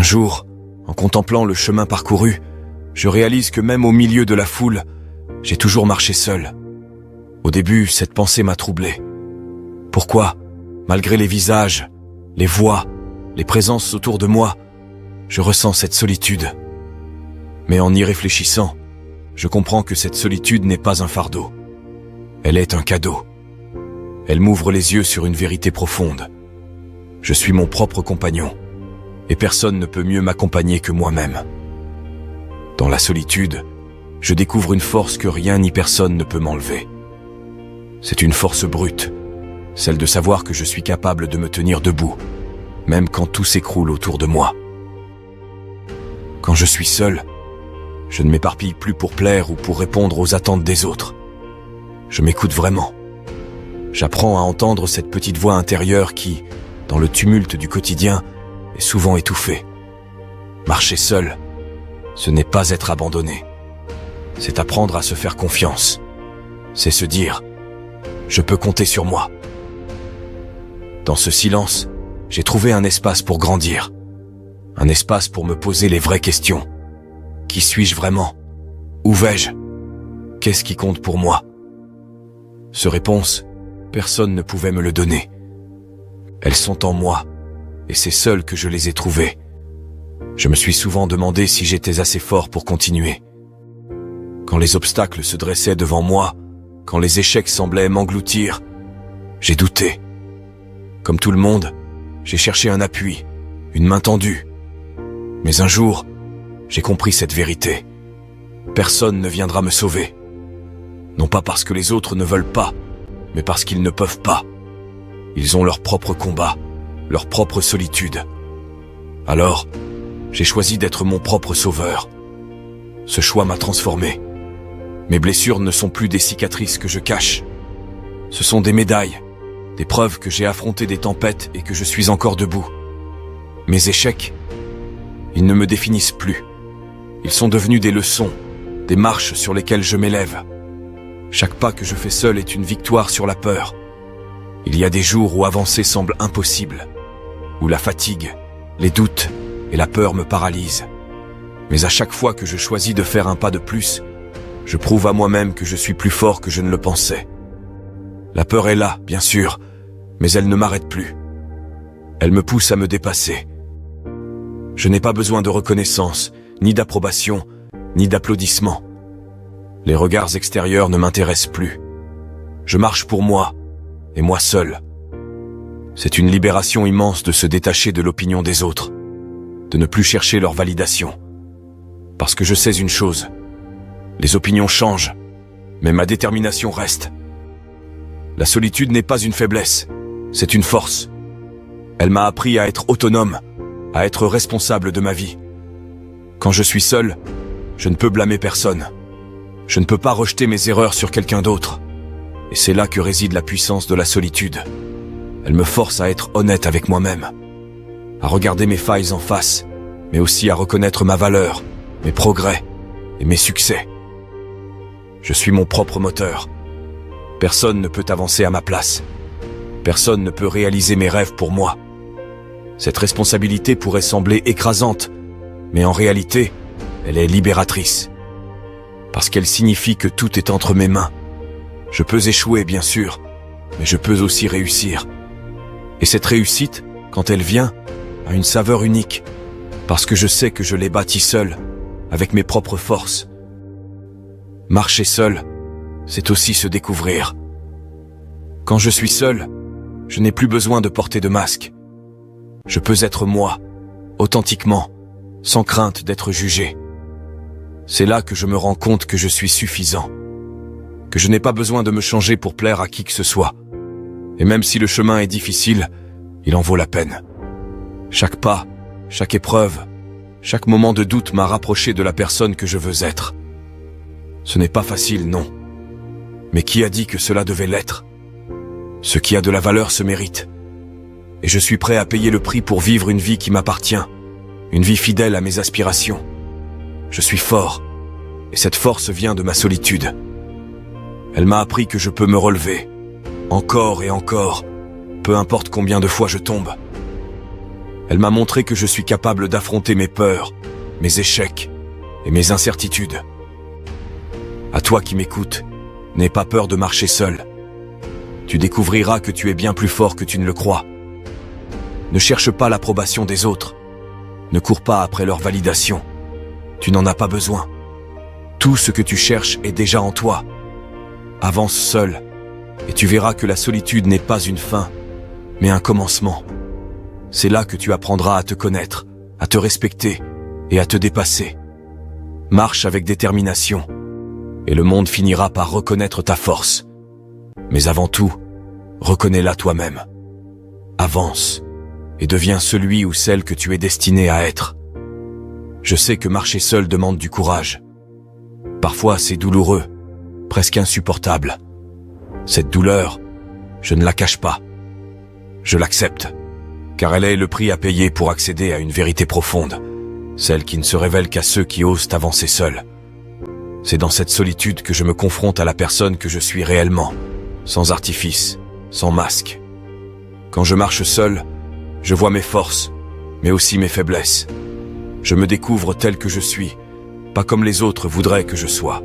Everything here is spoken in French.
jour, en contemplant le chemin parcouru, je réalise que même au milieu de la foule, j'ai toujours marché seul. Au début, cette pensée m'a troublé. Pourquoi, malgré les visages, les voix, les présences autour de moi, je ressens cette solitude? Mais en y réfléchissant, je comprends que cette solitude n'est pas un fardeau. Elle est un cadeau. Elle m'ouvre les yeux sur une vérité profonde. Je suis mon propre compagnon, et personne ne peut mieux m'accompagner que moi-même. Dans la solitude, je découvre une force que rien ni personne ne peut m'enlever. C'est une force brute, celle de savoir que je suis capable de me tenir debout, même quand tout s'écroule autour de moi. Quand je suis seul, je ne m'éparpille plus pour plaire ou pour répondre aux attentes des autres. Je m'écoute vraiment. J'apprends à entendre cette petite voix intérieure qui, dans le tumulte du quotidien, est souvent étouffée. Marcher seul, ce n'est pas être abandonné. C'est apprendre à se faire confiance. C'est se dire « Je peux compter sur moi ». Dans ce silence, j'ai trouvé un espace pour grandir. Un espace pour me poser les vraies questions. Qui suis-je vraiment? Où vais-je? Qu'est-ce qui compte pour moi? Ces réponses, personne ne pouvait me le donner. Elles sont en moi, et c'est seul que je les ai trouvées. Je me suis souvent demandé si j'étais assez fort pour continuer. Quand les obstacles se dressaient devant moi, quand les échecs semblaient m'engloutir, j'ai douté. Comme tout le monde, j'ai cherché un appui, une main tendue. Mais un jour, j'ai compris cette vérité. Personne ne viendra me sauver. Non pas parce que les autres ne veulent pas, mais parce qu'ils ne peuvent pas. Ils ont leur propre combat, leur propre solitude. Alors, j'ai choisi d'être mon propre sauveur. Ce choix m'a transformé. Mes blessures ne sont plus des cicatrices que je cache. Ce sont des médailles, des preuves que j'ai affronté des tempêtes et que je suis encore debout. Mes échecs, ils ne me définissent plus. Ils sont devenus des leçons, des marches sur lesquelles je m'élève. Chaque pas que je fais seul est une victoire sur la peur. Il y a des jours où avancer semble impossible, où la fatigue, les doutes et la peur me paralysent. Mais à chaque fois que je choisis de faire un pas de plus, je prouve à moi-même que je suis plus fort que je ne le pensais. La peur est là, bien sûr, mais elle ne m'arrête plus. Elle me pousse à me dépasser. Je n'ai pas besoin de reconnaissance, ni d'approbation, ni d'applaudissements. Les regards extérieurs ne m'intéressent plus. Je marche pour moi, et moi seul. C'est une libération immense de se détacher de l'opinion des autres, de ne plus chercher leur validation. Parce que je sais une chose, les opinions changent, mais ma détermination reste. La solitude n'est pas une faiblesse, c'est une force. Elle m'a appris à être autonome, à être responsable de ma vie. Quand je suis seul, je ne peux blâmer personne. Je ne peux pas rejeter mes erreurs sur quelqu'un d'autre. Et c'est là que réside la puissance de la solitude. Elle me force à être honnête avec moi-même, à regarder mes failles en face, mais aussi à reconnaître ma valeur, mes progrès et mes succès. Je suis mon propre moteur. Personne ne peut avancer à ma place. Personne ne peut réaliser mes rêves pour moi. Cette responsabilité pourrait sembler écrasante, mais en réalité, elle est libératrice. Parce qu'elle signifie que tout est entre mes mains. Je peux échouer, bien sûr, mais je peux aussi réussir. Et cette réussite, quand elle vient, a une saveur unique, parce que je sais que je l'ai bâtie seul, avec mes propres forces. Marcher seul, c'est aussi se découvrir. Quand je suis seul, je n'ai plus besoin de porter de masque. Je peux être moi, authentiquement, sans crainte d'être jugé. C'est là que je me rends compte que je suis suffisant, que je n'ai pas besoin de me changer pour plaire à qui que ce soit. Et même si le chemin est difficile, il en vaut la peine. Chaque pas, chaque épreuve, chaque moment de doute m'a rapproché de la personne que je veux être. Ce n'est pas facile, non. Mais qui a dit que cela devait l'être? Ce qui a de la valeur se mérite. Et je suis prêt à payer le prix pour vivre une vie qui m'appartient, une vie fidèle à mes aspirations. Je suis fort, et cette force vient de ma solitude. Elle m'a appris que je peux me relever, encore et encore, peu importe combien de fois je tombe. Elle m'a montré que je suis capable d'affronter mes peurs, mes échecs et mes incertitudes. À toi qui m'écoutes, n'aie pas peur de marcher seul. Tu découvriras que tu es bien plus fort que tu ne le crois. Ne cherche pas l'approbation des autres. Ne cours pas après leur validation. Tu n'en as pas besoin. Tout ce que tu cherches est déjà en toi. Avance seul, et tu verras que la solitude n'est pas une fin, mais un commencement. C'est là que tu apprendras à te connaître, à te respecter et à te dépasser. Marche avec détermination, et le monde finira par reconnaître ta force. Mais avant tout, reconnais-la toi-même. Avance, et deviens celui ou celle que tu es destiné à être. Je sais que marcher seul demande du courage. Parfois c'est douloureux, presque insupportable. Cette douleur, je ne la cache pas. Je l'accepte, car elle est le prix à payer pour accéder à une vérité profonde, celle qui ne se révèle qu'à ceux qui osent avancer seuls. C'est dans cette solitude que je me confronte à la personne que je suis réellement, sans artifice, sans masque. Quand je marche seul, je vois mes forces, mais aussi mes faiblesses. Je me découvre tel que je suis, pas comme les autres voudraient que je sois.